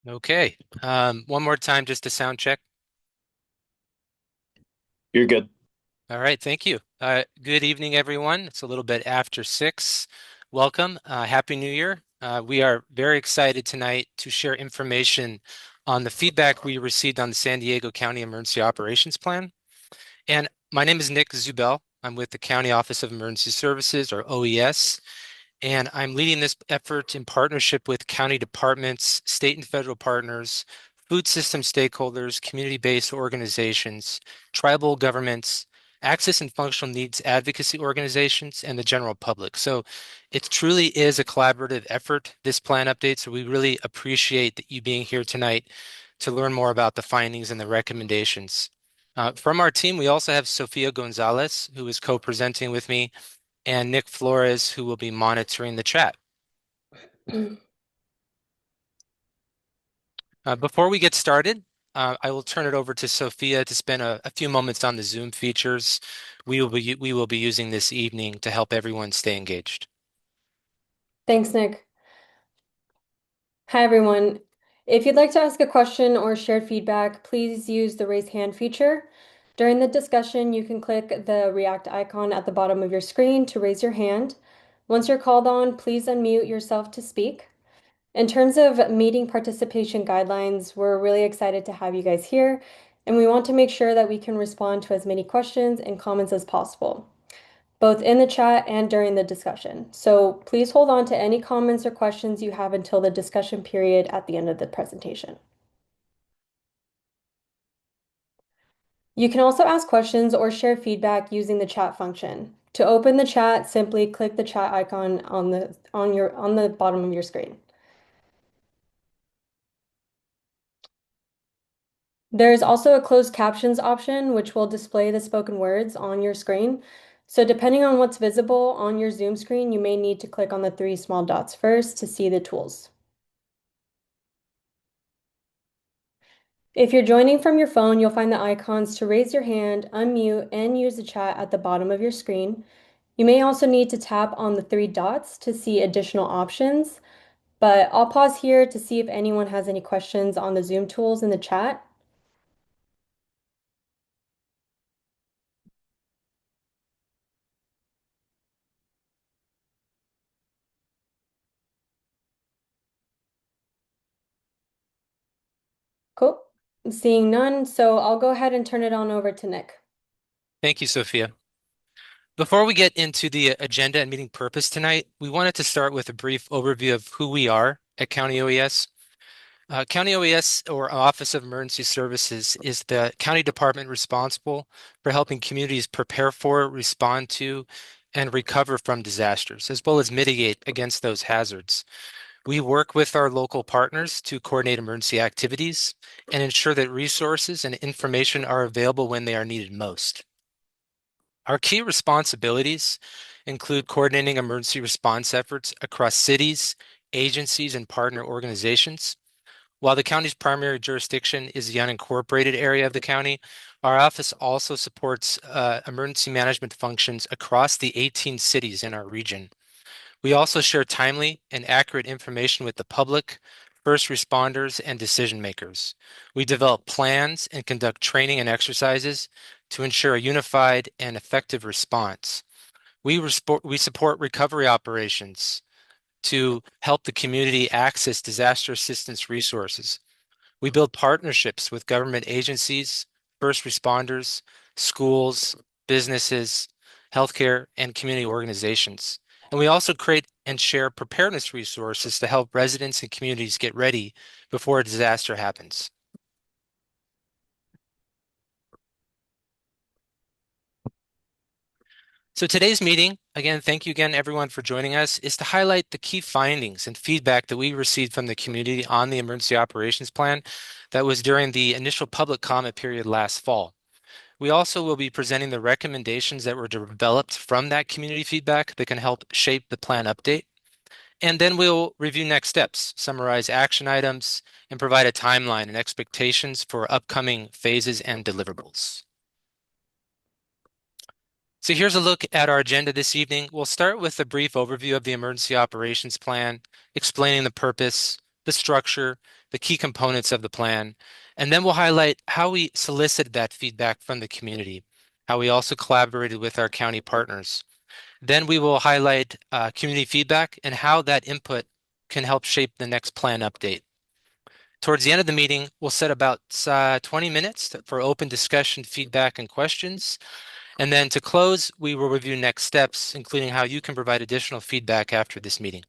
Okay. One more time, just a sound check. You're good. All right, thank you. Good evening, everyone. It's a little bit after 6. Welcome. Happy New Year. We are very excited tonight to share information on the feedback we received on the San Diego County Emergency Operations Plan. And my name is Nick Zubel. I'm with the County Office of Emergency Services, or OES, and I'm leading this effort in partnership with county departments, state and federal partners, food system stakeholders, community-based organizations, tribal governments, access and functional needs advocacy organizations, and the general public. So it truly is a collaborative effort, this plan update. So we really appreciate that you being here tonight to learn more about the findings and the recommendations. From our team, we also have Sofia Gonzalez, who is co-presenting with me, and Nick Flores, who will be monitoring the chat. Before we get started, I will turn it over to Sophia to spend a few moments on the Zoom features we will be using this evening to help everyone stay engaged. Thanks, Nick. Hi, everyone. If you'd like to ask a question or share feedback, please use the raise hand feature. During the discussion, you can click the react icon at the bottom of your screen to raise your hand. Once you're called on, please unmute yourself to speak. In terms of meeting participation guidelines, we're really excited to have you guys here, and we want to make sure that we can respond to as many questions and comments as possible, both in the chat and during the discussion. So please hold on to any comments or questions you have until the discussion period at the end of the presentation. You can also ask questions or share feedback using the chat function. To open the chat, simply click the chat icon on the bottom of your screen. There is also a closed captions option, which will display the spoken words on your screen. So depending on what's visible on your Zoom screen, you may need to click on the 3 small dots first to see the tools. If you're joining from your phone, you'll find the icons to raise your hand, unmute, and use the chat at the bottom of your screen. You may also need to tap on the 3 dots to see additional options, but I'll pause here to see if anyone has any questions on the Zoom tools in the chat. Cool. I'm seeing none, so I'll go ahead and turn it on over to Nick. Thank you, Sophia. Before we get into the agenda and meeting purpose tonight, we wanted to start with a brief overview of who we are at County OES. County OES, or Office of Emergency Services, is the county department responsible for helping communities prepare for, respond to, and recover from disasters, as well as mitigate against those hazards. We work with our local partners to coordinate emergency activities and ensure that resources and information are available when they are needed most. Our key responsibilities include coordinating emergency response efforts across cities, agencies, and partner organizations. While the county's primary jurisdiction is the unincorporated area of the county, our office also supports emergency management functions across the 18 cities in our region. We also share timely and accurate information with the public, first responders, and decision makers. We develop plans and conduct training and exercises to ensure a unified and effective response. We support recovery operations to help the community access disaster assistance resources. We build partnerships with government agencies, first responders, schools, businesses, healthcare, and community organizations. And we also create and share preparedness resources to help residents and communities get ready before a disaster happens. So today's meeting, again, thank you again everyone for joining us, is to highlight the key findings and feedback that we received from the community on the Emergency Operations Plan that was during the initial public comment period last fall. We also will be presenting the recommendations that were developed from that community feedback that can help shape the plan update. And then we'll review next steps, summarize action items, and provide a timeline and expectations for upcoming phases and deliverables. So here's a look at our agenda this evening. We'll start with a brief overview of the Emergency Operations Plan, explaining the purpose, the structure, the key components of the plan, and then we'll highlight how we solicited that feedback from the community, how we also collaborated with our county partners. Then we will highlight community feedback and how that input can help shape the next plan update. Towards the end of the meeting, we'll set about 20 minutes for open discussion, feedback, and questions. And then to close, we will review next steps, including how you can provide additional feedback after this meeting.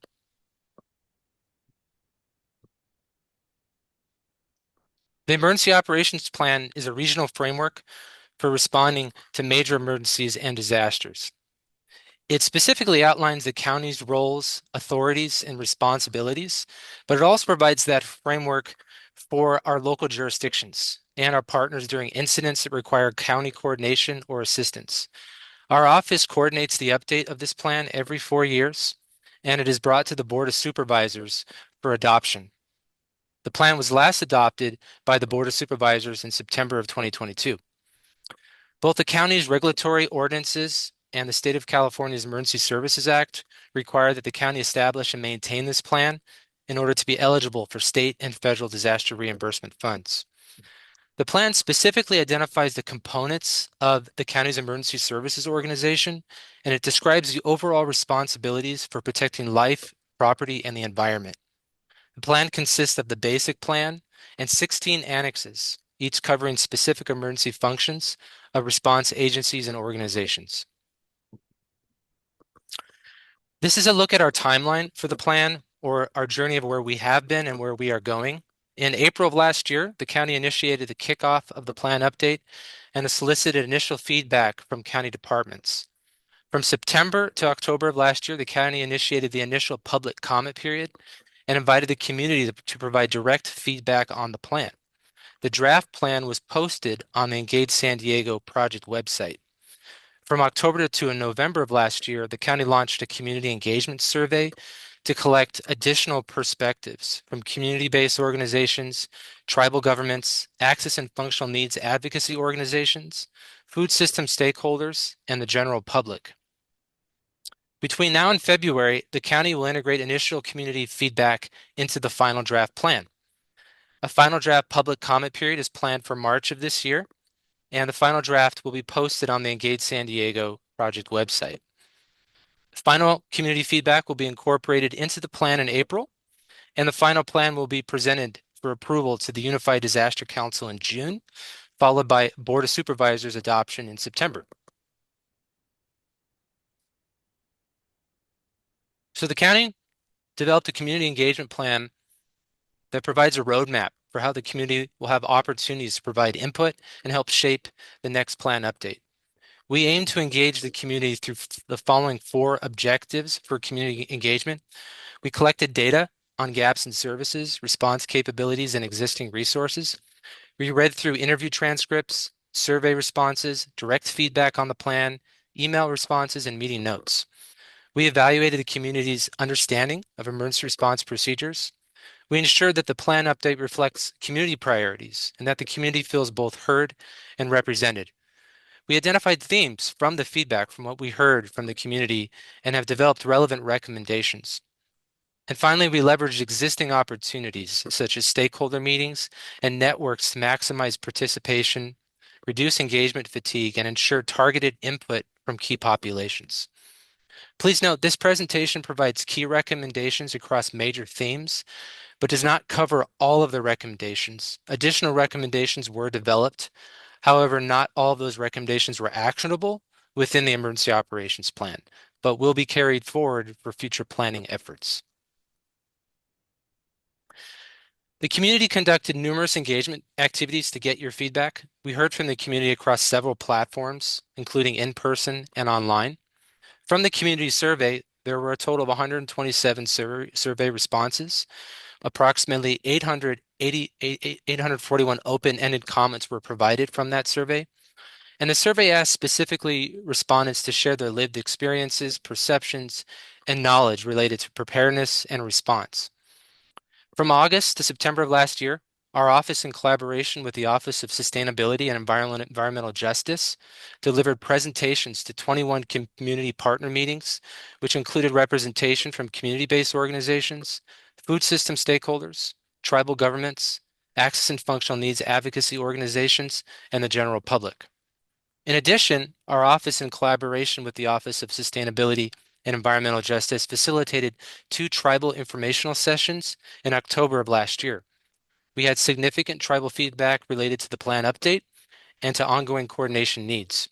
The Emergency Operations Plan is a regional framework for responding to major emergencies and disasters. It specifically outlines the county's roles, authorities, and responsibilities, but it also provides that framework for our local jurisdictions and our partners during incidents that require county coordination or assistance. Our office coordinates the update of this plan every 4 years, and it is brought to the Board of Supervisors for adoption. The plan was last adopted by the Board of Supervisors in September of 2022. Both the county's regulatory ordinances and the State of California's Emergency Services Act require that the county establish and maintain this plan in order to be eligible for state and federal disaster reimbursement funds. The plan specifically identifies the components of the county's emergency services organization, and it describes the overall responsibilities for protecting life, property, and the environment. The plan consists of the basic plan and 16 annexes, each covering specific emergency functions of response agencies and organizations. This is a look at our timeline for the plan, or our journey of where we have been and where we are going. In April of last year, the county initiated the kickoff of the plan update and solicited initial feedback from county departments. From September to October of last year, the county initiated the initial public comment period and invited the community to provide direct feedback on the plan. The draft plan was posted on the Engage San Diego project website. From October to November of last year, the county launched a community engagement survey to collect additional perspectives from community-based organizations, tribal governments, access and functional needs advocacy organizations, food system stakeholders, and the general public. Between now and February, the county will integrate initial community feedback into the final draft plan. A final draft public comment period is planned for March of this year, and the final draft will be posted on the Engage San Diego project website. Final community feedback will be incorporated into the plan in April, and the final plan will be presented for approval to the Unified Disaster Council in June, followed by Board of Supervisors adoption in September. So the county developed a community engagement plan that provides a roadmap for how the community will have opportunities to provide input and help shape the next plan update. We aim to engage the community through the following 4 objectives for community engagement. We collected data on gaps in services, response capabilities, and existing resources. We read through interview transcripts, survey responses, direct feedback on the plan, email responses, and meeting notes. We evaluated the community's understanding of emergency response procedures. We ensured that the plan update reflects community priorities and that the community feels both heard and represented. We identified themes from the feedback from what we heard from the community and have developed relevant recommendations. And finally, we leveraged existing opportunities such as stakeholder meetings and networks to maximize participation, reduce engagement fatigue, and ensure targeted input from key populations. Please note this presentation provides key recommendations across major themes, but does not cover all of the recommendations. Additional recommendations were developed. However, not all of those recommendations were actionable within the emergency operations plan, but will be carried forward for future planning efforts. The community conducted numerous engagement activities to get your feedback. We heard from the community across several platforms, including in person and online. From the community survey, there were a total of 127 survey responses. Approximately 841 open-ended comments were provided from that survey. And the survey asked specifically respondents to share their lived experiences, perceptions, and knowledge related to preparedness and response. From August to September of last year, our office, in collaboration with the Office of Sustainability and Environmental Justice, delivered presentations to 21 community partner meetings, which included representation from community-based organizations, food system stakeholders, tribal governments, access and functional needs advocacy organizations, and the general public. In addition, our office, in collaboration with the Office of Sustainability and Environmental Justice, facilitated 2 tribal informational sessions in October of last year. We had significant tribal feedback related to the plan update and to ongoing coordination needs.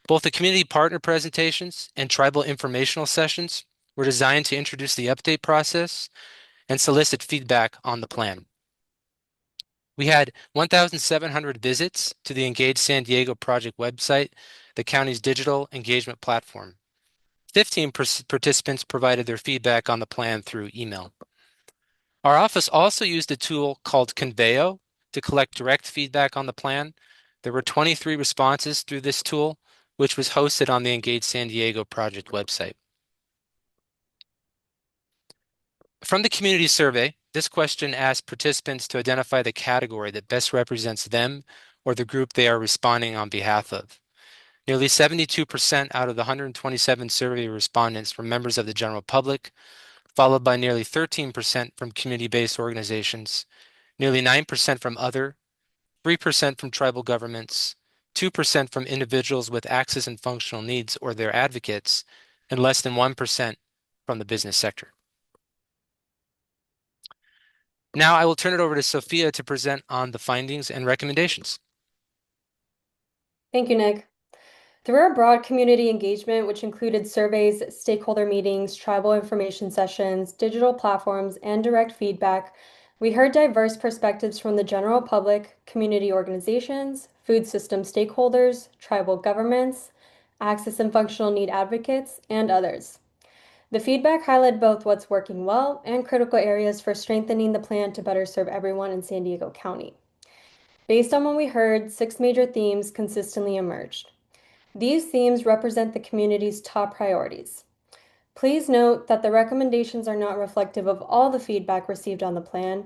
Both the community partner presentations and tribal informational sessions were designed to introduce the update process and solicit feedback on the plan. We had 1,700 visits to the Engage San Diego project website, the county's digital engagement platform. 15 participants provided their feedback on the plan through email. Our office also used a tool called Conveo to collect direct feedback on the plan. There were 23 responses through this tool, which was hosted on the Engage San Diego project website. From the community survey, this question asked participants to identify the category that best represents them or the group they are responding on behalf of. Nearly 72% out of the 127 survey respondents were members of the general public, followed by nearly 13% from community-based organizations, nearly 9% from other, 3% from tribal governments, 2% from individuals with access and functional needs or their advocates, and less than 1% from the business sector. Now I will turn it over to Sophia to present on the findings and recommendations. Thank you, Nick. Through our broad community engagement, which included surveys, stakeholder meetings, tribal information sessions, digital platforms, and direct feedback, we heard diverse perspectives from the general public, community organizations, food system stakeholders, tribal governments, access and functional need advocates, and others. The feedback highlighted both what's working well and critical areas for strengthening the plan to better serve everyone in San Diego County. Based on what we heard, 6 major themes consistently emerged. These themes represent the community's top priorities. Please note that the recommendations are not reflective of all the feedback received on the plan.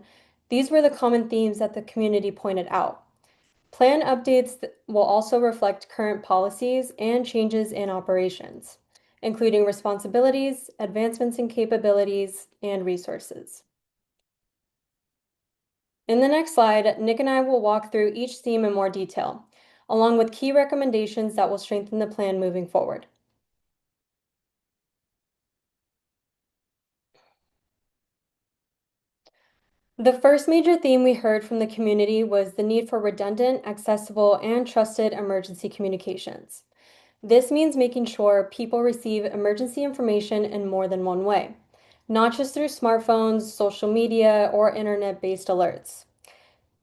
These were the common themes that the community pointed out. Plan updates will also reflect current policies and changes in operations, including responsibilities, advancements in capabilities, and resources. In the next slide, Nick and I will walk through each theme in more detail, along with key recommendations that will strengthen the plan moving forward. The first major theme we heard from the community was the need for redundant, accessible, and trusted emergency communications. This means making sure people receive emergency information in more than one way, not just through smartphones, social media, or internet-based alerts.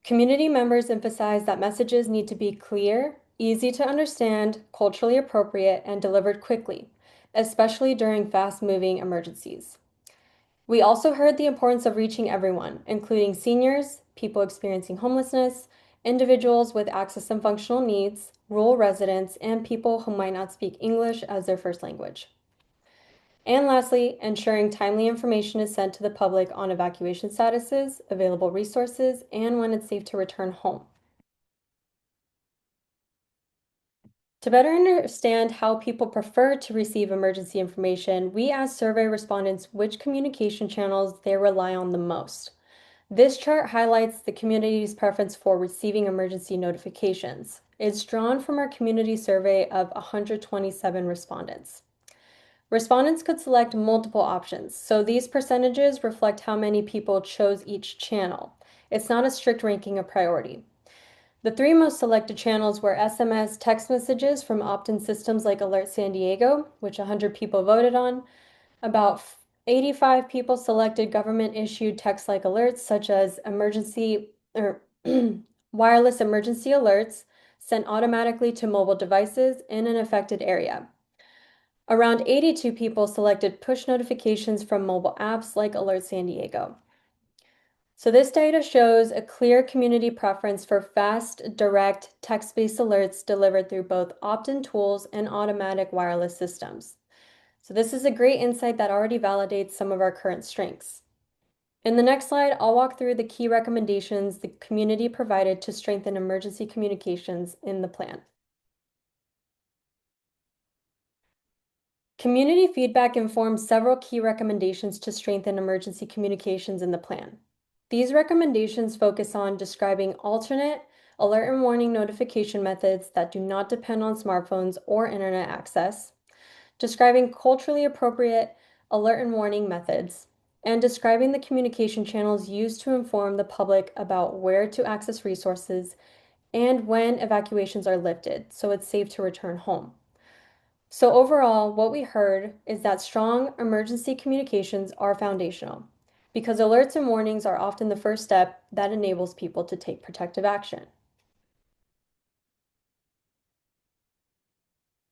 Community members emphasize that messages need to be clear, easy to understand, culturally appropriate, and delivered quickly, especially during fast-moving emergencies. We also heard the importance of reaching everyone, including seniors, people experiencing homelessness, individuals with access and functional needs, rural residents, and people who might not speak English as their first language. And lastly, ensuring timely information is sent to the public on evacuation statuses, available resources, and when it's safe to return home. To better understand how people prefer to receive emergency information, we asked survey respondents which communication channels they rely on the most. This chart highlights the community's preference for receiving emergency notifications. It's drawn from our community survey of 127 respondents. Respondents could select multiple options, so these percentages reflect how many people chose each channel. It's not a strict ranking of priority. The 3 most selected channels were SMS text messages from opt-in systems like Alert San Diego, which 100 people voted on. About 85 people selected government-issued text-like alerts, such as wireless emergency alerts sent automatically to mobile devices in an affected area. Around 82 people selected push notifications from mobile apps like Alert San Diego. So this data shows a clear community preference for fast, direct, text-based alerts delivered through both opt-in tools and automatic wireless systems. So this is a great insight that already validates some of our current strengths. In the next slide, I'll walk through the key recommendations the community provided to strengthen emergency communications in the plan. Community feedback informs several key recommendations to strengthen emergency communications in the plan. These recommendations focus on describing alternate alert and warning notification methods that do not depend on smartphones or internet access, describing culturally appropriate alert and warning methods, and describing the communication channels used to inform the public about where to access resources and when evacuations are lifted, so it's safe to return home. So overall, what we heard is that strong emergency communications are foundational because alerts and warnings are often the first step that enables people to take protective action.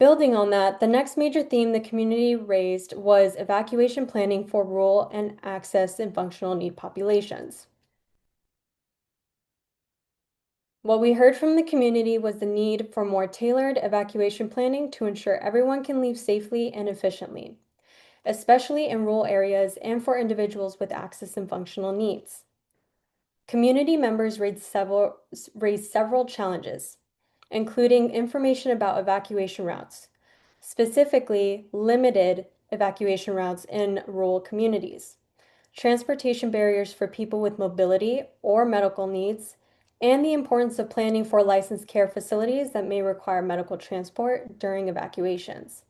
Building on that, the next major theme the community raised was evacuation planning for rural and access and functional need populations. What we heard from the community was the need for more tailored evacuation planning to ensure everyone can leave safely and efficiently, especially in rural areas and for individuals with access and functional needs. Community members raised several challenges, including information about evacuation routes, specifically limited evacuation routes in rural communities, transportation barriers for people with mobility or medical needs, and the importance of planning for licensed care facilities that may require medical transport during evacuations.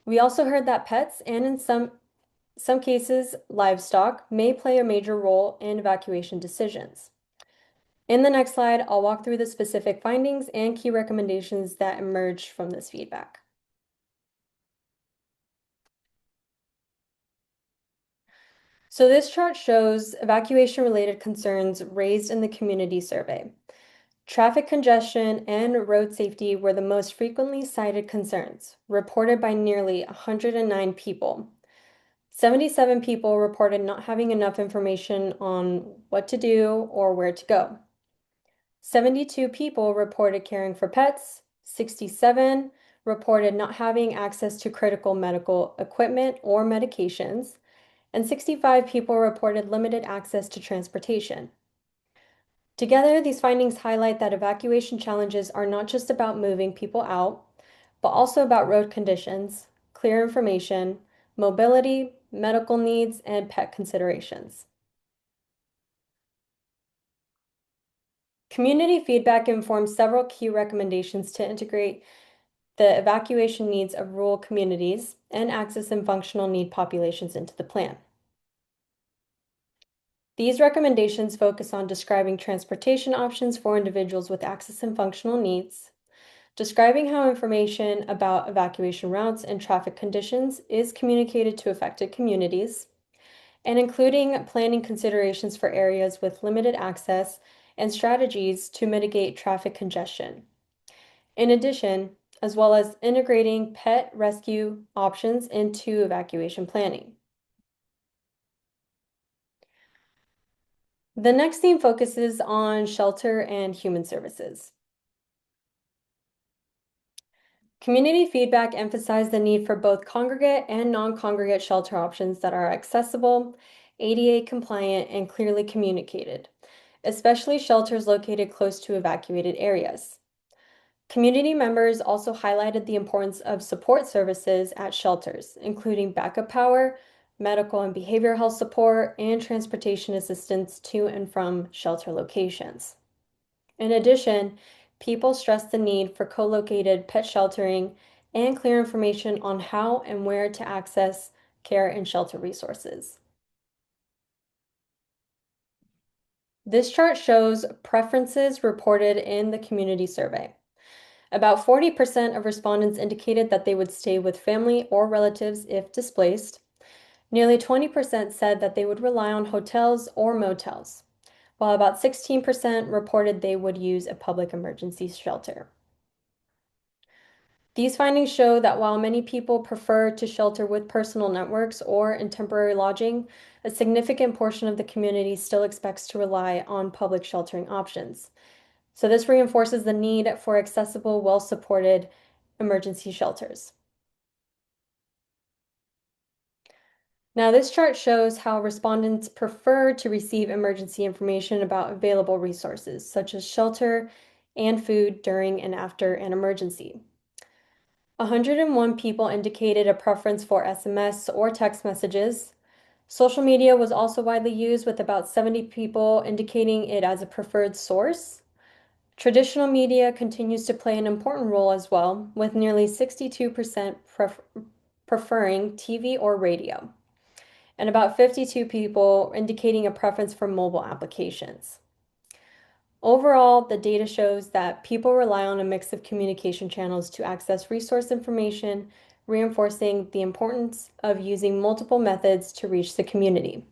We also heard that pets and in some cases livestock may play a major role in evacuation decisions. In the next slide, I'll walk through the specific findings and key recommendations that emerged from this feedback. So this chart shows evacuation-related concerns raised in the community survey. Traffic congestion and road safety were the most frequently cited concerns, reported by nearly 109 people. 77 people reported not having enough information on what to do or where to go. 72 people reported caring for pets. 67 reported not having access to critical medical equipment or medications. And 65 people reported limited access to transportation. Together, these findings highlight that evacuation challenges are not just about moving people out, but also about road conditions, clear information, mobility, medical needs, and pet considerations. Community feedback informs several key recommendations to integrate the evacuation needs of rural communities and access and functional need populations into the plan. These recommendations focus on describing transportation options for individuals with access and functional needs, describing how information about evacuation routes and traffic conditions is communicated to affected communities, and including planning considerations for areas with limited access and strategies to mitigate traffic congestion. In addition, as well as integrating pet rescue options into evacuation planning. The next theme focuses on shelter and human services. Community feedback emphasized the need for both congregate and non-congregate shelter options that are accessible, ADA compliant, and clearly communicated, especially shelters located close to evacuated areas. Community members also highlighted the importance of support services at shelters, including backup power, medical and behavioral health support, and transportation assistance to and from shelter locations. In addition, people stressed the need for co-located pet sheltering and clear information on how and where to access care and shelter resources. This chart shows preferences reported in the community survey. About 40% of respondents indicated that they would stay with family or relatives if displaced. Nearly 20% said that they would rely on hotels or motels, while about 16% reported they would use a public emergency shelter. These findings show that while many people prefer to shelter with personal networks or in temporary lodging, a significant portion of the community still expects to rely on public sheltering options. So this reinforces the need for accessible, well-supported emergency shelters. Now, this chart shows how respondents prefer to receive emergency information about available resources, such as shelter and food during and after an emergency. 101 people indicated a preference for SMS or text messages. Social media was also widely used, with about 70 people indicating it as a preferred source. Traditional media continues to play an important role as well, with nearly 62% preferring TV or radio, and about 52 people indicating a preference for mobile applications. Overall, the data shows that people rely on a mix of communication channels to access resource information, reinforcing the importance of using multiple methods to reach the community.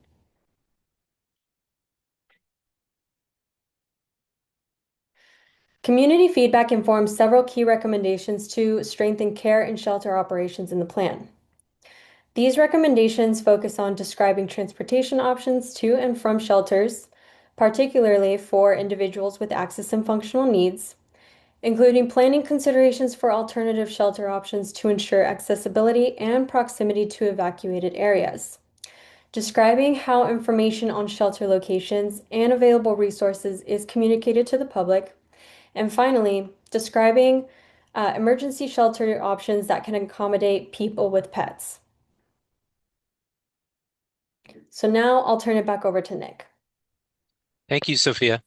Community feedback informs several key recommendations to strengthen care and shelter operations in the plan. These recommendations focus on describing transportation options to and from shelters, particularly for individuals with access and functional needs, including planning considerations for alternative shelter options to ensure accessibility and proximity to evacuated areas, describing how information on shelter locations and available resources is communicated to the public, and finally, describing emergency shelter options that can accommodate people with pets. So now I'll turn it back over to Nick. Thank you, Sophia.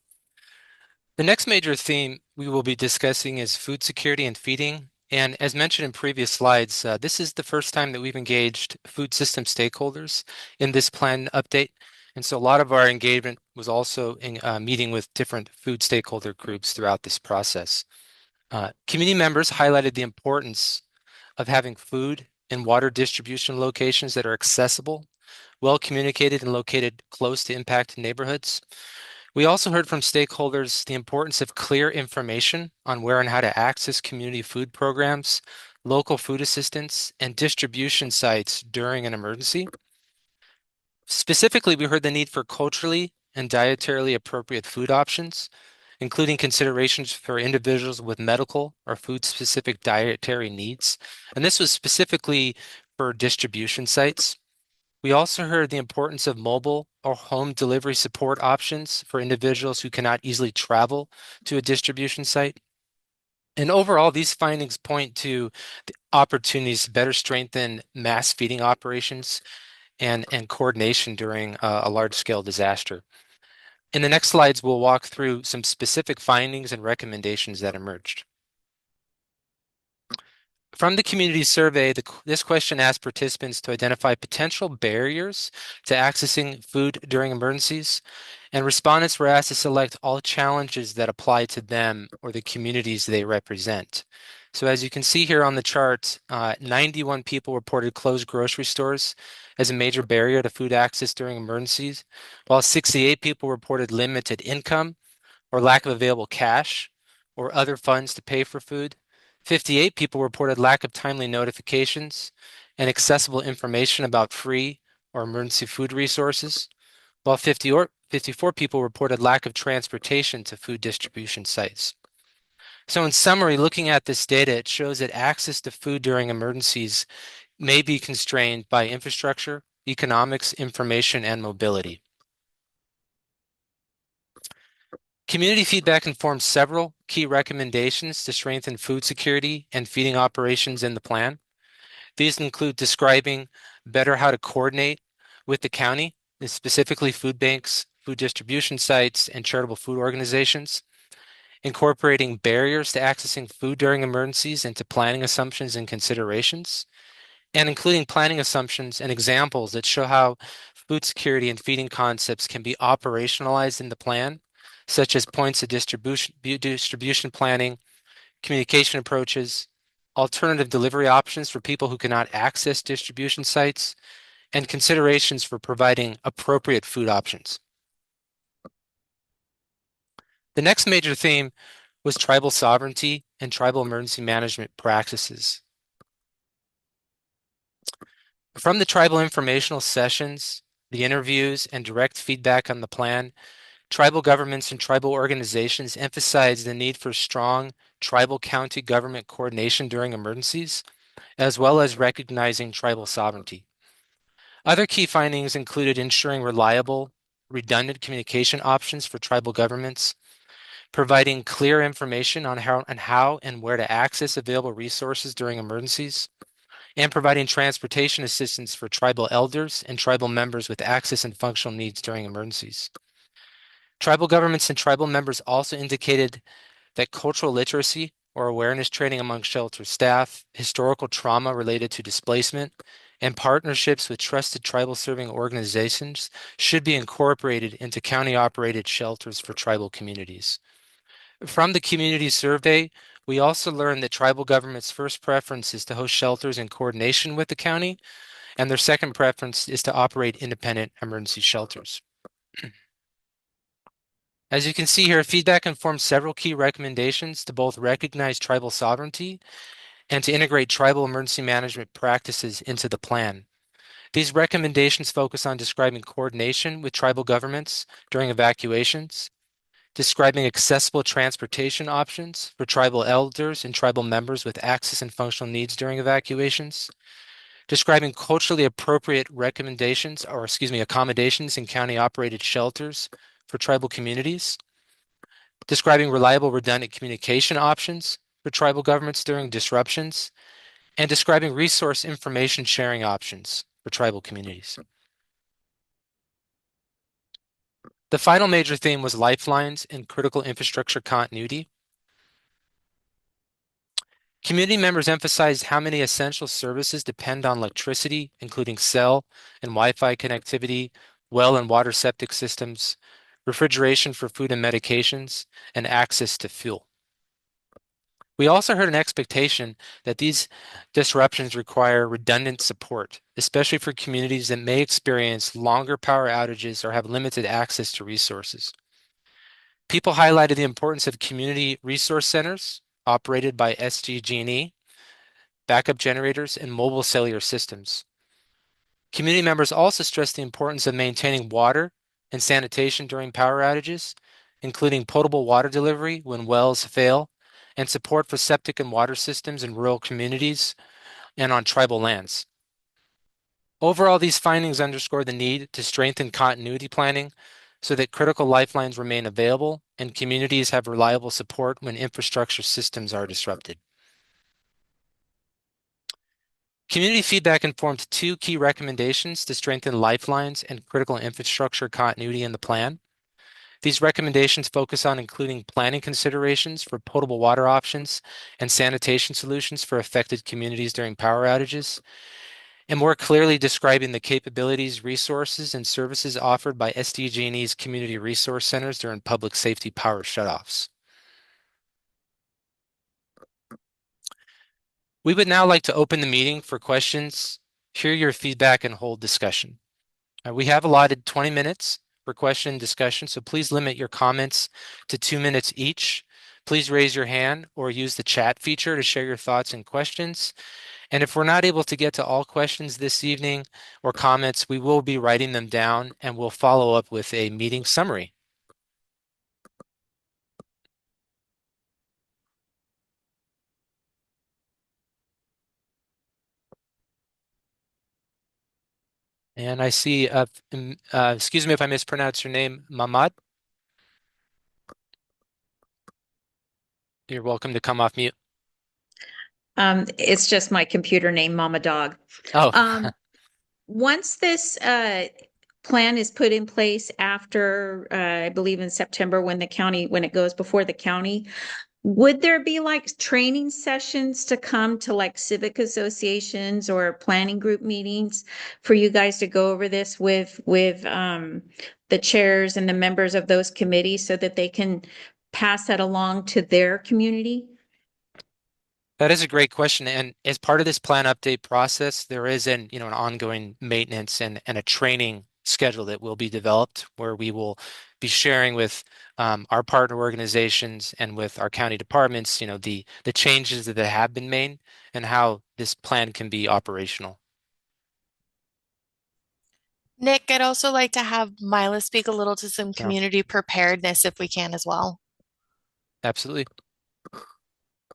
The next major theme we will be discussing is food security and feeding. And as mentioned in previous slides, this is the first time that we've engaged food system stakeholders in this plan update. And so a lot of our engagement was also in meeting with different food stakeholder groups throughout this process. Community members highlighted the importance of having food and water distribution locations that are accessible, well communicated, and located close to impacted neighborhoods. We also heard from stakeholders the importance of clear information on where and how to access community food programs, local food assistance, and distribution sites during an emergency. Specifically, we heard the need for culturally and dietarily appropriate food options, including considerations for individuals with medical or food-specific dietary needs. And this was specifically for distribution sites. We also heard the importance of mobile or home delivery support options for individuals who cannot easily travel to a distribution site. And overall, these findings point to the opportunities to better strengthen mass feeding operations and coordination during a large-scale disaster. In the next slides, we'll walk through some specific findings and recommendations that emerged. From the community survey, this question asked participants to identify potential barriers to accessing food during emergencies, and respondents were asked to select all challenges that apply to them or the communities they represent. So as you can see here on the chart, 91 people reported closed grocery stores as a major barrier to food access during emergencies, while 68 people reported limited income or lack of available cash or other funds to pay for food. 58 people reported lack of timely notifications and accessible information about free or emergency food resources, while 54 people reported lack of transportation to food distribution sites. So in summary, looking at this data, it shows that access to food during emergencies may be constrained by infrastructure, economics, information, and mobility. Community feedback informs several key recommendations to strengthen food security and feeding operations in the plan. These include describing better how to coordinate with the county, specifically food banks, food distribution sites, and charitable food organizations, incorporating barriers to accessing food during emergencies into planning assumptions and considerations, and including planning assumptions and examples that show how food security and feeding concepts can be operationalized in the plan, such as points of distribution planning, communication approaches, alternative delivery options for people who cannot access distribution sites, and considerations for providing appropriate food options. The next major theme was tribal sovereignty and tribal emergency management practices. From the tribal informational sessions, the interviews, and direct feedback on the plan, tribal governments and tribal organizations emphasize the need for strong tribal county government coordination during emergencies, as well as recognizing tribal sovereignty. Other key findings included ensuring reliable, redundant communication options for tribal governments, providing clear information on how and where to access available resources during emergencies, and providing transportation assistance for tribal elders and tribal members with access and functional needs during emergencies. Tribal governments and tribal members also indicated that cultural literacy or awareness training among shelter staff, historical trauma related to displacement, and partnerships with trusted tribal serving organizations should be incorporated into county-operated shelters for tribal communities. From the community survey, we also learned that tribal government's first preference is to host shelters in coordination with the county, and their second preference is to operate independent emergency shelters. As you can see here, feedback informs several key recommendations to both recognize tribal sovereignty and to integrate tribal emergency management practices into the plan. These recommendations focus on describing coordination with tribal governments during evacuations, describing accessible transportation options for tribal elders and tribal members with access and functional needs during evacuations, describing culturally appropriate accommodations in county-operated shelters for tribal communities, describing reliable redundant communication options for tribal governments during disruptions, and describing resource information sharing options for tribal communities. The final major theme was lifelines and critical infrastructure continuity. Community members emphasized how many essential services depend on electricity, including cell and Wi-Fi connectivity, well and water septic systems, refrigeration for food and medications, and access to fuel. We also heard an expectation that these disruptions require redundant support, especially for communities that may experience longer power outages or have limited access to resources. People highlighted the importance of community resource centers operated by SDG&E, backup generators, and mobile cellular systems. Community members also stressed the importance of maintaining water and sanitation during power outages, including potable water delivery when wells fail, and support for septic and water systems in rural communities and on tribal lands. Overall, these findings underscore the need to strengthen continuity planning so that critical lifelines remain available and communities have reliable support when infrastructure systems are disrupted. Community feedback informed two key recommendations to strengthen lifelines and critical infrastructure continuity in the plan. These recommendations focus on including planning considerations for potable water options and sanitation solutions for affected communities during power outages, and more clearly describing the capabilities, resources, and services offered by SDG&E's community resource centers during public safety power shutoffs. We would now like to open the meeting for questions, hear your feedback, and hold discussion. We have allotted 20 minutes for question and discussion, so please limit your comments to 2 minutes each. Please raise your hand or use the chat feature to share your thoughts and questions. And if we're not able to get to all questions this evening or comments, we will be writing them down and we'll follow up with a meeting summary. And I see, excuse me if I mispronounced your name, Mamad. You're welcome to come off mute. It's just my computer name, Mama Dog. Oh, Once this plan is put in place after, I believe in September when it goes before the county, would there be like training sessions to come to like civic associations or planning group meetings for you guys to go over this with the chairs and the members of those committees so that they can pass that along to their community? that is a great question. And as part of this plan update process, there is an ongoing maintenance and a training schedule that will be developed where we will be sharing with our partner organizations and with our county departments, the changes that have been made and how this plan can be operational. Nick, I'd also like to have Mila speak a little to some Yeah. community preparedness if we can as well. Absolutely.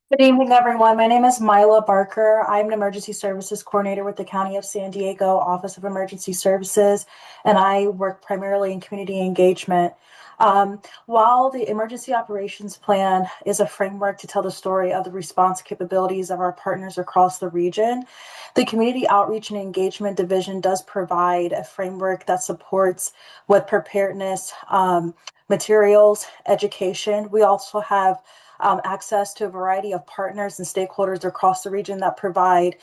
Good evening, everyone. My name is Mila Barker. I'm an emergency services coordinator with the County of San Diego Office of Emergency Services, and I work primarily in community engagement. While the Emergency Operations Plan is a framework to tell the story of the response capabilities of our partners across the region, the Community Outreach and Engagement Division does provide a framework that supports with preparedness, materials, education. We also have access to a variety of partners and stakeholders across the region that provide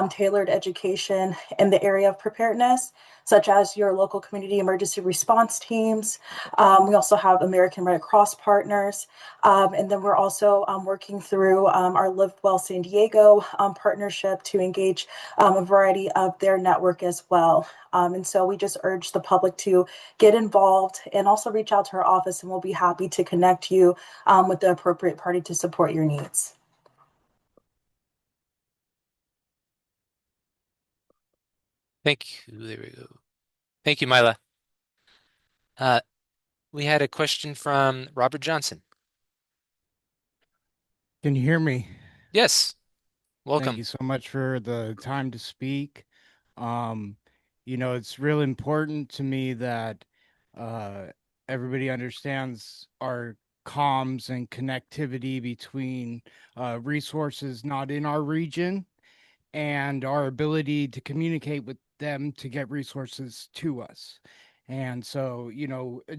tailored education in the area of preparedness, such as your local community emergency response teams. We also have American Red Cross partners. And then we're also working through our Live Well San Diego partnership to engage a variety of their network as well. And so we just urge the public to get involved and also reach out to our office, and we'll be happy to connect you with the appropriate party to support your needs. Thank you. There we go. Thank you, Mila. We had a question from Robert Johnson. Can you hear me? Yes. Welcome. Thank you so much for the time to speak. It's really important to me that everybody understands our comms and connectivity between resources not in our region and our ability to communicate with them to get resources to us. And so,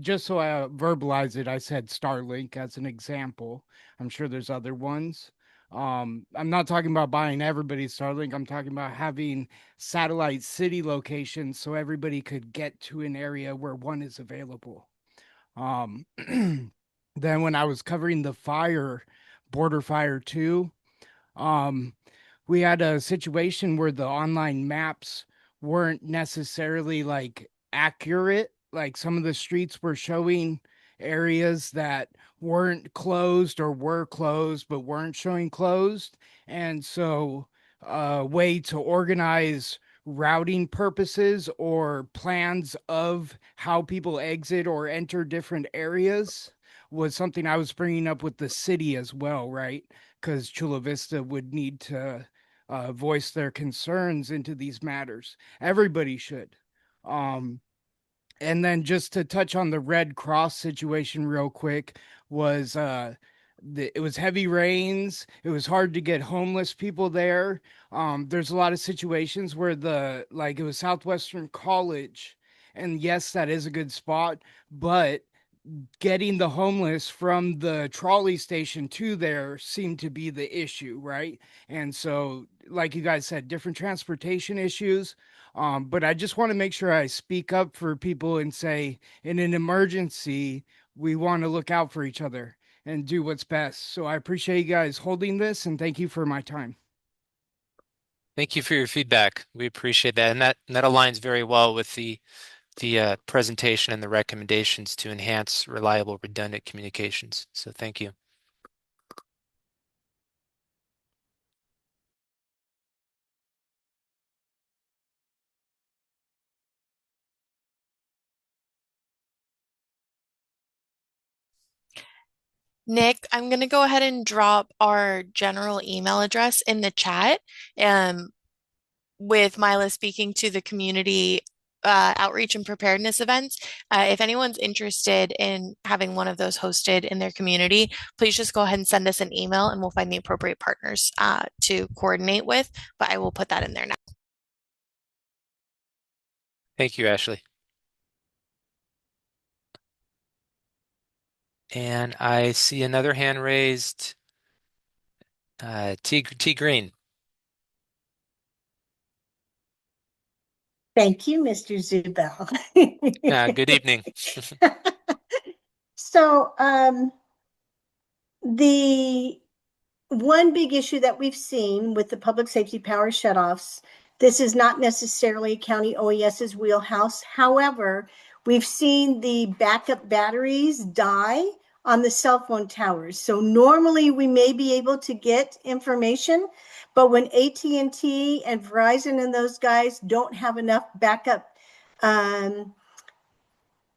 just so I verbalize it, I said Starlink as an example. I'm sure there's other ones. I'm not talking about buying everybody's Starlink. I'm talking about having satellite city locations so everybody could get to an area where one is available. Then when I was covering the border fire 2, we had a situation where the online maps weren't necessarily like accurate. Like some of the streets were showing areas that weren't closed or were closed but weren't showing closed. And so a way to organize routing purposes or plans of how people exit or enter different areas was something I was bringing up with the city as well, right? Because Chula Vista would need to voice their concerns into these matters. Everybody should. And then just to touch on the Red Cross situation real quick was it was heavy rains. It was hard to get homeless people there. There's a lot of situations where it was Southwestern College, and yes, that is a good spot, but getting the homeless from the trolley station to there seemed to be the issue, right? And so, like you guys said, different transportation issues. But I just want to make sure I speak up for people and say, in an emergency, we want to look out for each other and do what's best. So I appreciate you guys holding this, and thank you for my time. Thank you for your feedback. We appreciate that. And that aligns very well with the presentation and the recommendations to enhance reliable, redundant communications. So thank you. Nick, I'm going to go ahead and drop our general email address in the chat with Mila speaking to the community outreach and preparedness events. If anyone's interested in having one of those hosted in their community, please just go ahead and send us an email and we'll find the appropriate partners to coordinate with, but I will put that in there now. Thank you, Ashley. And I see another hand raised. T Green. Thank you, Mr. Zubel. Good evening. So the one big issue that we've seen with the public safety power shutoffs, this is not necessarily County OES's wheelhouse. However, we've seen the backup batteries die on the cell phone towers. So normally we may be able to get information, but when AT&T and Verizon and those guys don't have enough backup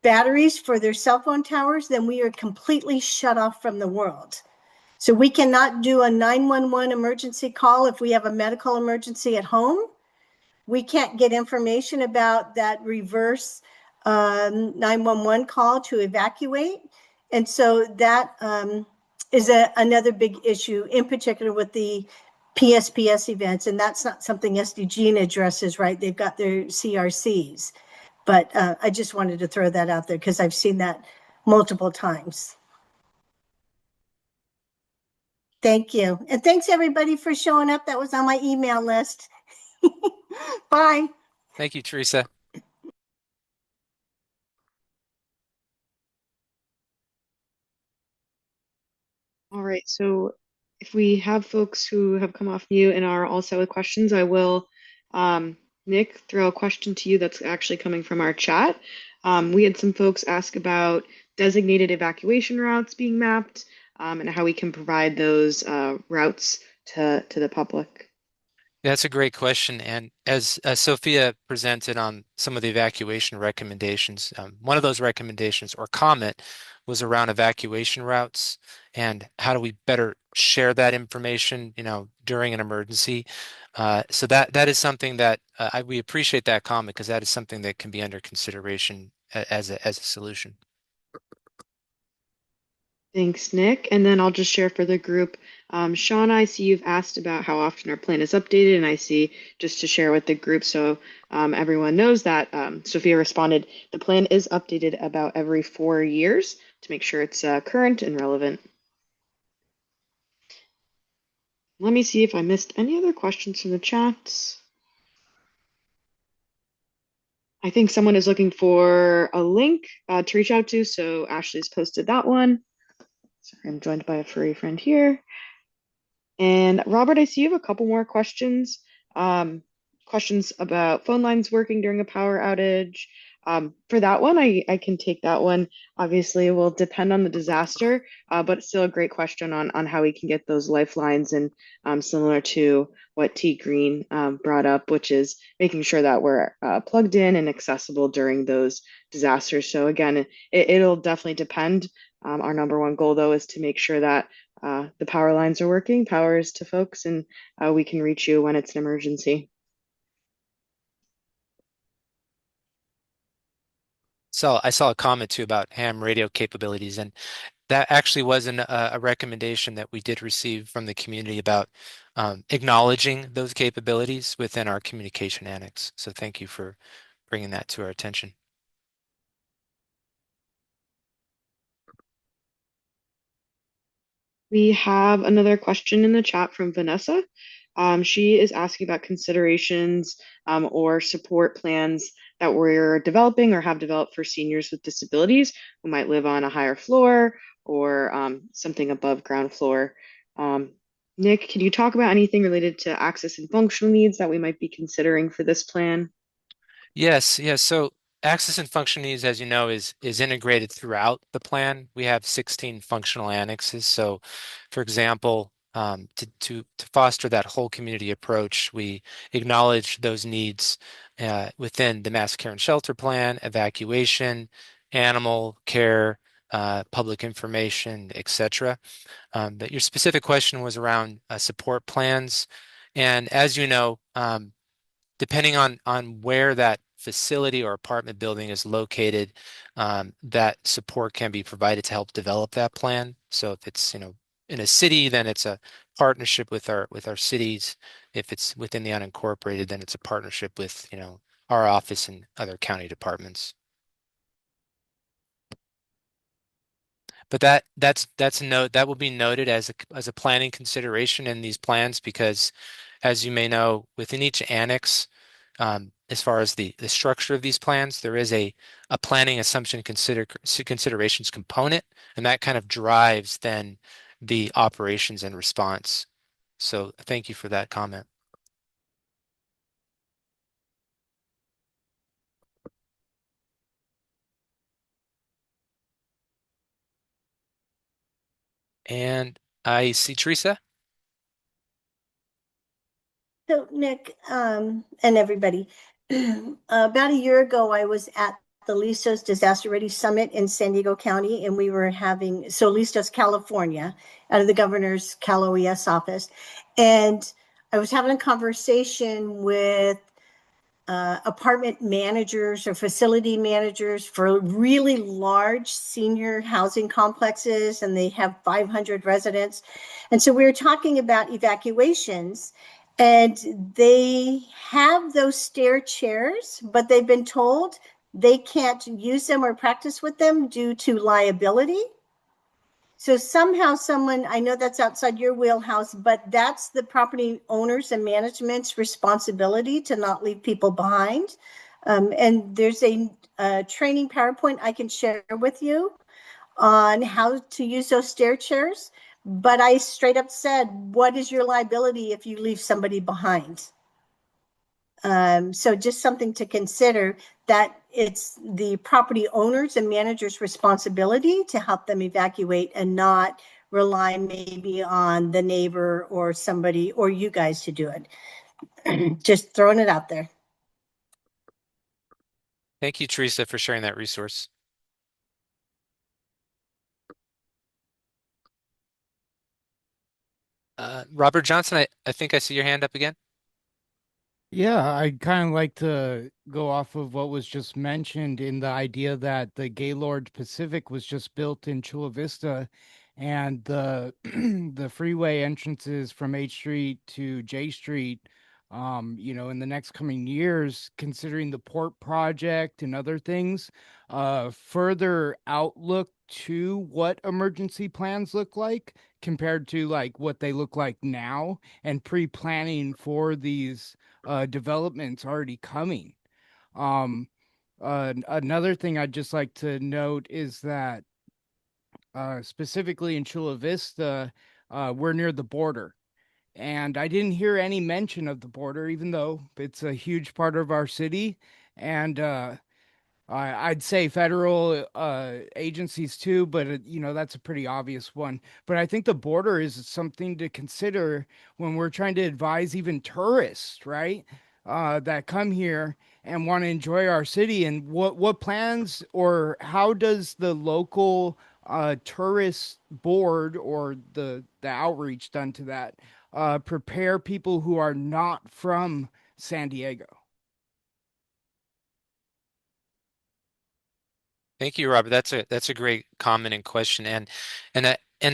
batteries for their cell phone towers, then we are completely shut off from the world. So we cannot do a 911 emergency call if we have a medical emergency at home. We can't get information about that reverse 911 call to evacuate. And so that is another big issue, in particular with the PSPS events. And that's not something SDG addresses, right? They've got their CRCs. But I just wanted to throw that out there because I've seen that multiple times. Thank you. And thanks everybody for showing up. That was on my email list. Bye. Thank you, Teresa. All right, so if we have folks who have come off mute and are all set with questions, I will, Nick, throw a question to you that's actually coming from our chat. We had some folks ask about designated evacuation routes being mapped and how we can provide those routes to the public. That's a great question. And as Sophia presented on some of the evacuation recommendations, one of those recommendations or comment was around evacuation routes and how do we better share that information, during an emergency. So that is something that we appreciate that comment because that is something that can be under consideration as a solution. Thanks, Nick. And then I'll just share for the group. Sean, I see you've asked about how often our plan is updated, and I see just to share with the group so everyone knows that Sophia responded, the plan is updated about every 4 years to make sure it's current and relevant. Let me see if I missed any other questions from the chat. I think someone is looking for a link to reach out to, so Ashley's posted that one. Sorry, I'm joined by a furry friend here. And Robert, I see you have a couple more questions. Questions about phone lines working during a power outage. For that one, I can take that one. Obviously, it will depend on the disaster, but it's still a great question on how we can get those lifelines and similar to what T. Green brought up, which is making sure that we're plugged in and accessible during those disasters. So again, it'll definitely depend. Our number one goal, though, is to make sure that the power lines are working, power is to folks, and we can reach you when it's an emergency. So I saw a comment too about ham radio capabilities, and that actually was a recommendation that we did receive from the community about acknowledging those capabilities within our communication annex. So thank you for bringing that to our attention. We have another question in the chat from Vanessa. She is asking about considerations or support plans that we're developing or have developed for seniors with disabilities who might live on a higher floor or something above ground floor. Nick, can you talk about anything related to access and functional needs that we might be considering for this plan? Yes. So access and function needs, as you know, is integrated throughout the plan. We have 16 functional annexes. So, for example, to foster that whole community approach, we acknowledge those needs within the mass care and shelter plan, evacuation, animal care, public information, etc. But your specific question was around support plans, and as you know, depending on where that facility or apartment building is located, that support can be provided to help develop that plan. So if it's in a city, then it's a partnership with our cities. If it's within the unincorporated, then it's a partnership with our office and other county departments. But that will be noted as a planning consideration in these plans because, as you may know, within each annex, as far as the structure of these plans, there is a planning assumption considerations component, and that kind of drives then the operations and response. So thank you for that comment. And I see Teresa. So Nick, and everybody, about a year ago, I was at the Listos Disaster Ready Summit in San Diego County, and we were having, so Listos, California, out of the governor's Cal OES office. And I was having a conversation with apartment managers or facility managers for really large senior housing complexes, and they have 500 residents. And so we were talking about evacuations, and they have those stair chairs, but they've been told they can't use them or practice with them due to liability. So somehow someone, I know that's outside your wheelhouse, but that's the property owners and management's responsibility to not leave people behind. And there's a training PowerPoint I can share with you on how to use those stair chairs. But I straight up said, what is your liability if you leave somebody behind? So just something to consider, that it's the property owners and managers' responsibility to help them evacuate and not rely maybe on the neighbor or somebody or you guys to do it. Just throwing it out there. Thank you, Teresa, for sharing that resource. Robert Johnson, I think I see your hand up again. Yeah, I'd kind of like to go off of what was just mentioned in the idea that the Gaylord Pacific was just built in Chula Vista, and the the freeway entrances from H Street to J Street, in the next coming years, considering the port project and other things, further outlook to what emergency plans look like compared to like what they look like now, and pre-planning for these developments already coming. Another thing I'd just like to note is that specifically in Chula Vista, we're near the border. And I didn't hear any mention of the border, even though it's a huge part of our city. And I'd say federal agencies too, but that's a pretty obvious one. But I think the border is something to consider when we're trying to advise even tourists, right? That come here and want to enjoy our city, and what plans or how does the local tourist board or the outreach done to that prepare people who are not from San Diego? Thank you, Robert. That's a great comment and question, and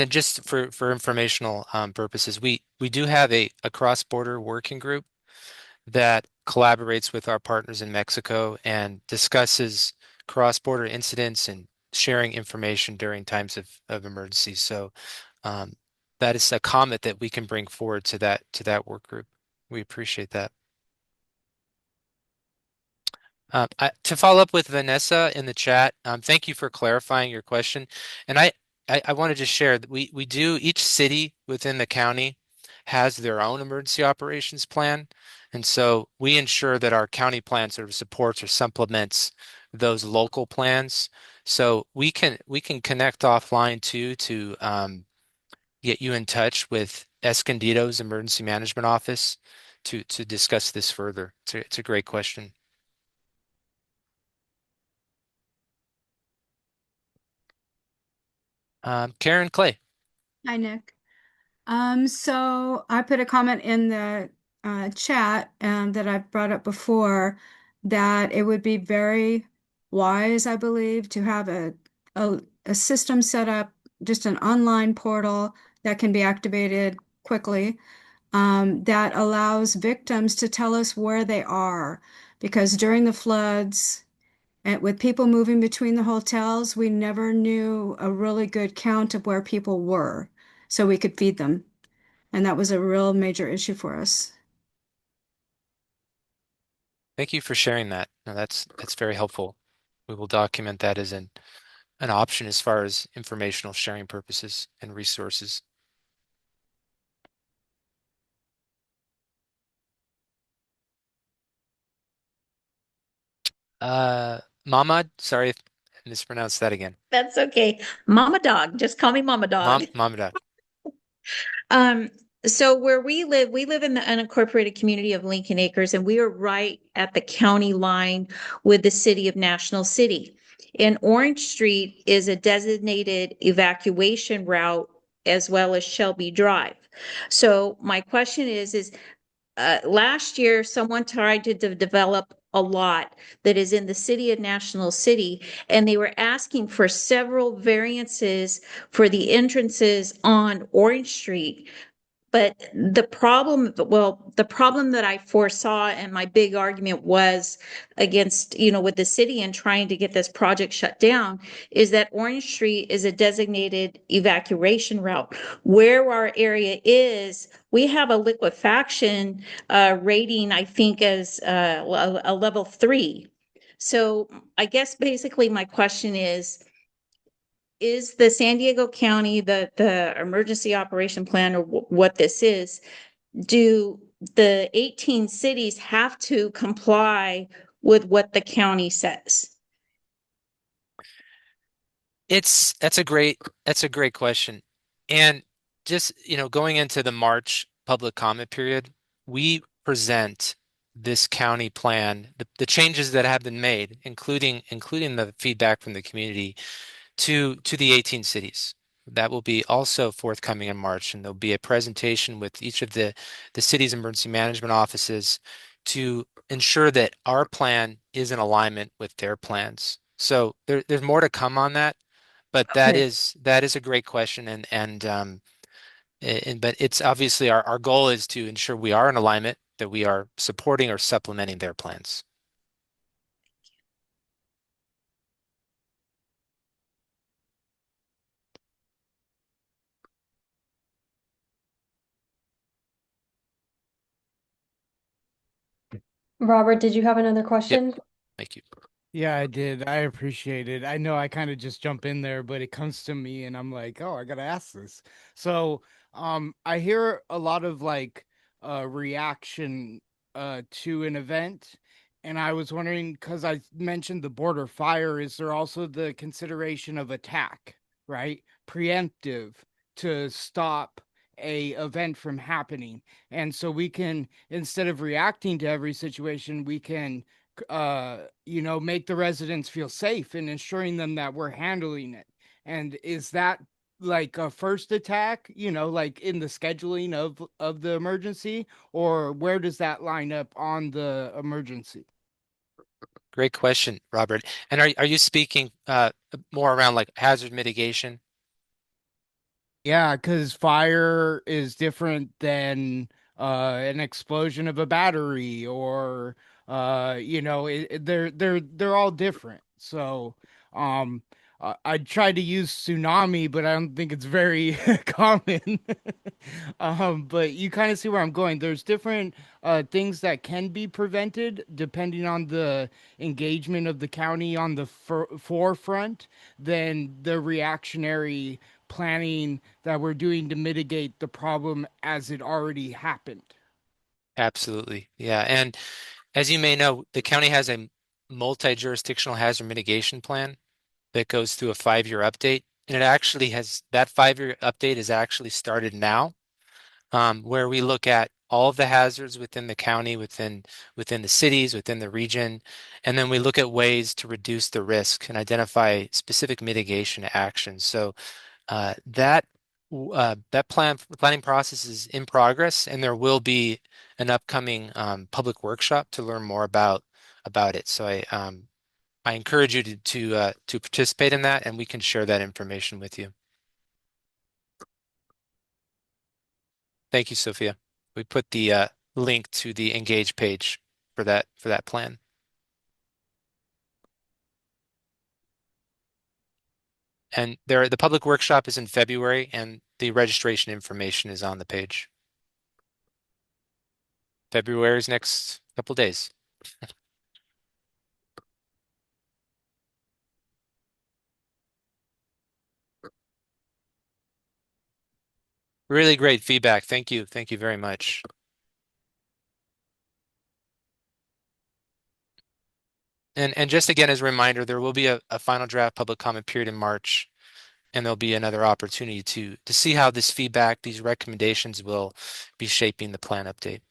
just for informational purposes, we do have a cross-border working group that collaborates with our partners in Mexico and discusses cross-border incidents and sharing information during times of emergency. So that is a comment that we can bring forward to that work group. We appreciate that. To follow up with Vanessa in the chat, thank you for clarifying your question. And I wanted to share that we do, each city within the county has their own emergency operations plan. And so we ensure that our county plan sort of supports or supplements those local plans. So we can connect offline too to get you in touch with Escondido's emergency management office to discuss this further. It's a great question. Karen Clay. Hi, Nick. So I put a comment in the chat that I've brought up before, that it would be very wise, I believe, to have a system set up, just an online portal that can be activated quickly, that allows victims to tell us where they are. Because during the floods, and with people moving between the hotels, we never knew a really good count of where people were, so we could feed them. And that was a real major issue for us. Thank you for sharing that. No, that's very helpful. We will document that as an option as far as informational sharing purposes and resources. Mamad, sorry if I mispronounced that again. That's okay. Mama Dog. Just call me Mama Dog. Mama Dog. So where we live in the unincorporated community of Lincoln Acres, and we are right at the county line with the city of National City. And Orange Street is a designated evacuation route as well as Shelby Drive. So my question is last year someone tried to develop a lot that is in the city of National City, and they were asking for several variances for the entrances on Orange Street. But the problem that I foresaw, and my big argument was against, with the city and trying to get this project shut down, is that Orange Street is a designated evacuation route. Where our area is, we have a liquefaction rating, I think, as a level 3. So I guess basically my question is the San Diego County, the emergency operation plan, or what this is, do the 18 cities have to comply with what the county says? That's a great question. And just, going into the March public comment period, we present this county plan, the changes that have been made, including the feedback from the community to the 18 cities. That will be also forthcoming in March, and there'll be a presentation with each of the city's emergency management offices to ensure that our plan is in alignment with their plans. So there's more to come on that, but that is a great question, but it's obviously our goal is to ensure we are in alignment, that we are supporting or supplementing their plans. Robert, did you have another question? Thank you. Yeah, I did. I appreciate it. I know I kind of just jump in there, but it comes to me and I'm like, oh, I gotta ask this. So, I hear a lot of like reaction to an event, and I was wondering, because I mentioned the border fire, is there also the consideration of attack, right? Preemptive to stop a event from happening. And so we can, instead of reacting to every situation, we can make the residents feel safe and ensuring them that we're handling it. And is that like a first attack, like in the scheduling of the emergency, or where does that line up on the emergency? Great question, Robert. And are you speaking more around like hazard mitigation? Yeah, because fire is different than an explosion of a battery, or they're all different. So, I tried to use tsunami, but I don't think it's very common. But you kind of see where I'm going. There's different things that can be prevented depending on the engagement of the county on the forefront than the reactionary planning that we're doing to mitigate the problem as it already happened. Absolutely. Yeah. And as you may know, the county has a multi-jurisdictional hazard mitigation plan that goes through a 5-year update. And it actually that 5-year update is actually started now, where we look at all of the hazards within the county, within the cities, within the region, and then we look at ways to reduce the risk and identify specific mitigation actions. So that planning process is in progress, and there will be an upcoming public workshop to learn more about it. So I encourage you to participate in that, and we can share that information with you. Thank you, Sophia. We put the link to the Engage page for that plan. And the public workshop is in February, and the registration information is on the page. February is next couple days. Really great feedback. Thank you. Thank you very much. And just again, as a reminder, there will be a final draft public comment period in March. and there'll be another opportunity to see how this feedback, these recommendations will be shaping the plan update.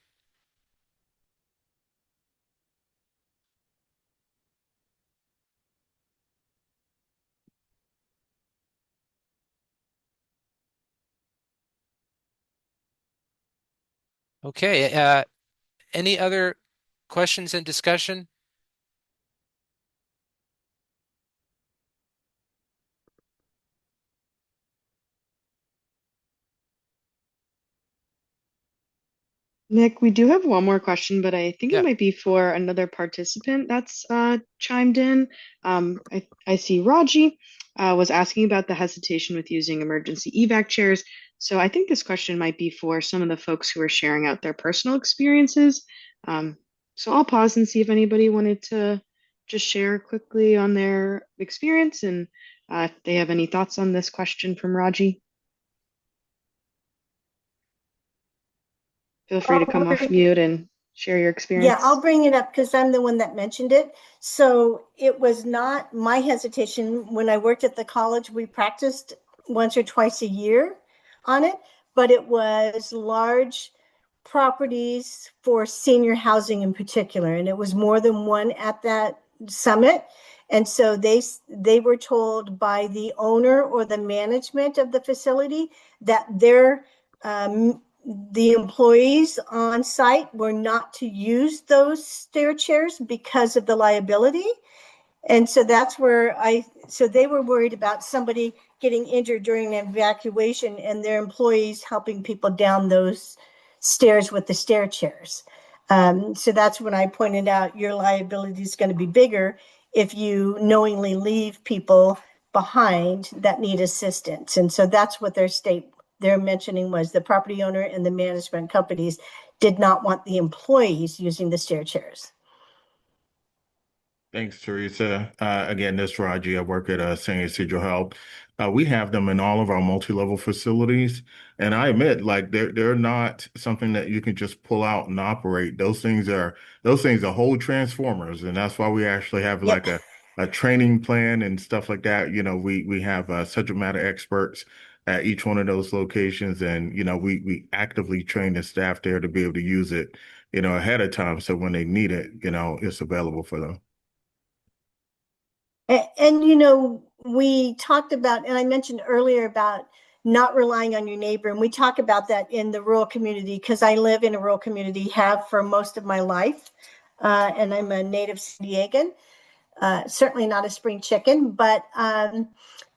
Okay, any other questions and discussion? Nick, we do have one more question, but I think it Yeah. might be for another participant that's chimed in. I see Raji was asking about the hesitation with using emergency evac chairs. So I think this question might be for some of the folks who are sharing out their personal experiences. So I'll pause and see if anybody wanted to just share quickly on their experience and if they have any thoughts on this question from Raji. Feel free to come off mute and share your experience. Yeah, I'll bring it up because I'm the one that mentioned it. So it was not my hesitation. When I worked at the college, we practiced once or twice a year on it, but it was large properties for senior housing in particular. And it was more than one at that summit. And so they were told by the owner or the management of the facility that the employees on site were not to use those stair chairs because of the liability. And so that's where so they were worried about somebody getting injured during an evacuation and their employees helping people down those stairs with the stair chairs. So that's when I pointed out your liability is going to be bigger if you knowingly leave people behind that need assistance. And so that's what they're mentioning was the property owner and the management companies did not want the employees using the stair chairs. Thanks, Teresa. Again, this is Raji. I work at St. Isidro Health. We have them in all of our multi-level facilities, and I admit, like they're not something that you can just pull out and operate. Those things are whole transformers, and that's why we actually have like a training plan and stuff like that. You know, we have subject matter experts at each one of those locations, and you know, we actively train the staff there to be able to use it, you know, ahead of time, so when they need it, you know, it's available for them. And, you know, we talked about, and I mentioned earlier about not relying on your neighbor. And we talk about that in the rural community because I live in a rural community, have for most of my life. And I'm a native San Diegan, certainly not a spring chicken, but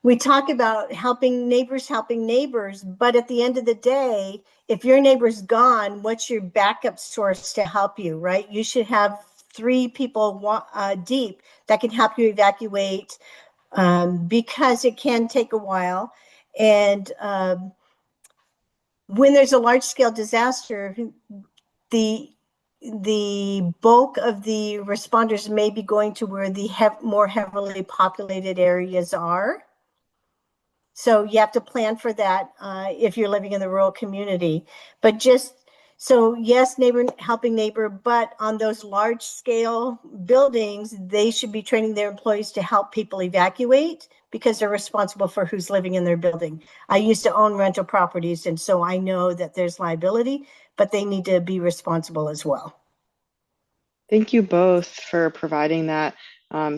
we talk about helping neighbors. But at the end of the day, if your neighbor's gone, what's your backup source to help you, right? You should have 3 people deep that can help you evacuate because it can take a while. And when there's a large scale disaster, the bulk of the responders may be going to where the more heavily populated areas are. So you have to plan for that if you're living in the rural community. But so yes, neighbor helping neighbor, but on those large scale buildings, they should be training their employees to help people evacuate because they're responsible for who's living in their building. I used to own rental properties, and so I know that there's liability, but they need to be responsible as well. Thank you both for providing that.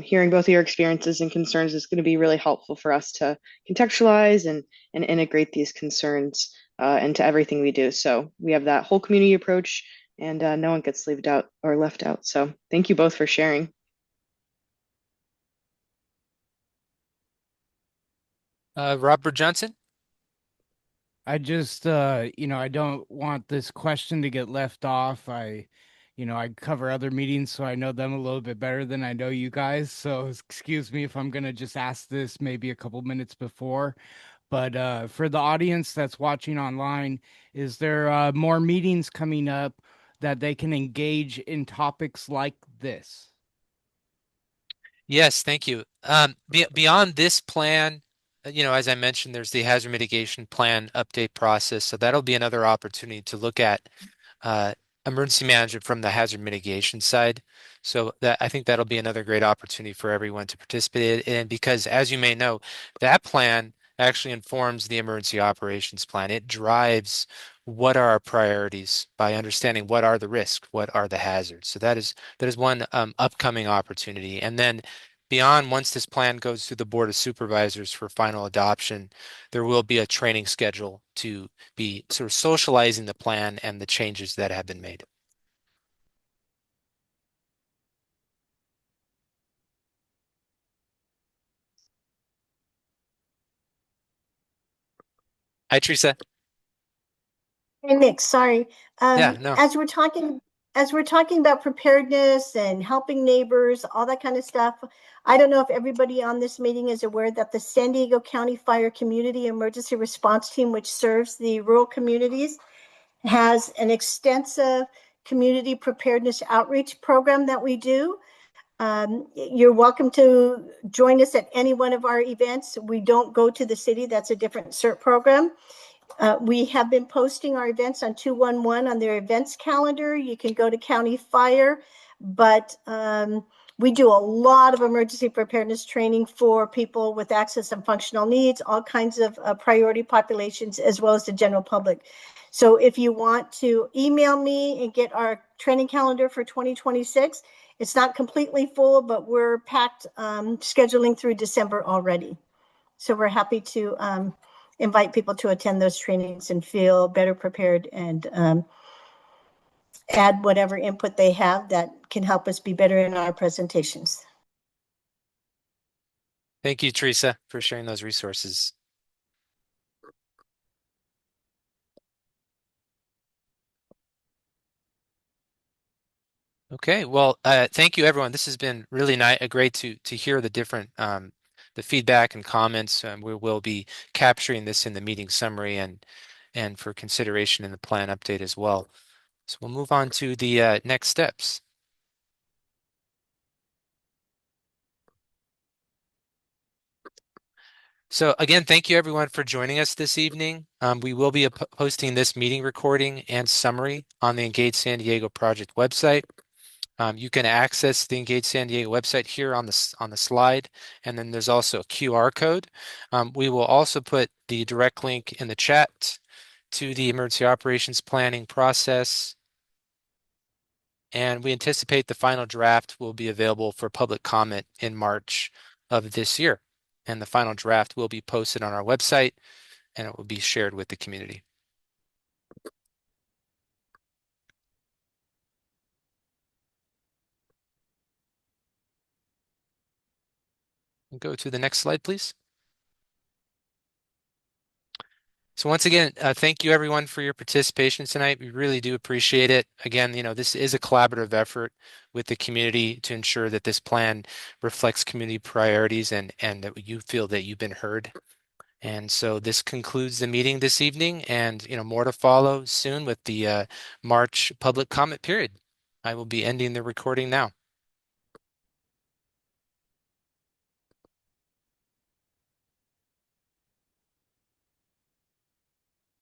Hearing both of your experiences and concerns is going to be really helpful for us to contextualize and integrate these concerns into everything we do. So we have that whole community approach, and no one gets left out. So thank you both for sharing. Robert Johnson? I just, I don't want this question to get left off. I cover other meetings, so I know them a little bit better than I know you guys. So excuse me if I'm going to just ask this maybe a couple minutes before. But for the audience that's watching online, is there more meetings coming up that they can engage in topics like this? Yes, thank you. Beyond this plan, as I mentioned, there's the hazard mitigation plan update process. So that'll be another opportunity to look at emergency management from the hazard mitigation side. So I think that'll be another great opportunity for everyone to participate in, because as you may know, that plan actually informs the emergency operations plan. It drives what are our priorities by understanding what are the risks, what are the hazards. So that is one upcoming opportunity. And then beyond, once this plan goes through the Board of Supervisors for final adoption, there will be a training schedule to be sort of socializing the plan and the changes that have been made. Hi, Teresa. Hey, Nick, sorry. Yeah, no. As we're talking about preparedness and helping neighbors, all that kind of stuff, I don't know if everybody on this meeting is aware that the San Diego County Fire Community Emergency Response Team, which serves the rural communities, has an extensive community preparedness outreach program that we do. You're welcome to join us at any one of our events. We don't go to the city. That's a different CERT program. We have been posting our events on 211 on their events calendar. You can go to County Fire, but we do a lot of emergency preparedness training for people with access and functional needs, all kinds of priority populations, as well as the general public. So if you want to email me and get our training calendar for 2026, it's not completely full, but we're packed scheduling through December already. So we're happy to invite people to attend those trainings and feel better prepared and add whatever input they have that can help us be better in our presentations. Thank you, Teresa, for sharing those resources. Okay, well, thank you, everyone. This has been really great to hear the different the feedback and comments. We will be capturing this in the meeting summary and for consideration in the plan update as well. So we'll move on to the next steps. So again, thank you everyone for joining us this evening. We will be posting this meeting recording and summary on the Engage San Diego project website. You can access the Engage San Diego website here on the slide, and then there's also a QR code. We will also put the direct link in the chat to the emergency operations planning process, and we anticipate the final draft will be available for public comment in March of this year. And the final draft will be posted on our website, and it will be shared with the community. Go to the next slide, please. So once again, thank you everyone for your participation tonight. We really do appreciate it. Again, this is a collaborative effort with the community to ensure that this plan reflects community priorities and that you feel that you've been heard. And so this concludes the meeting this evening, and more to follow soon with the March public comment period. I will be ending the recording now.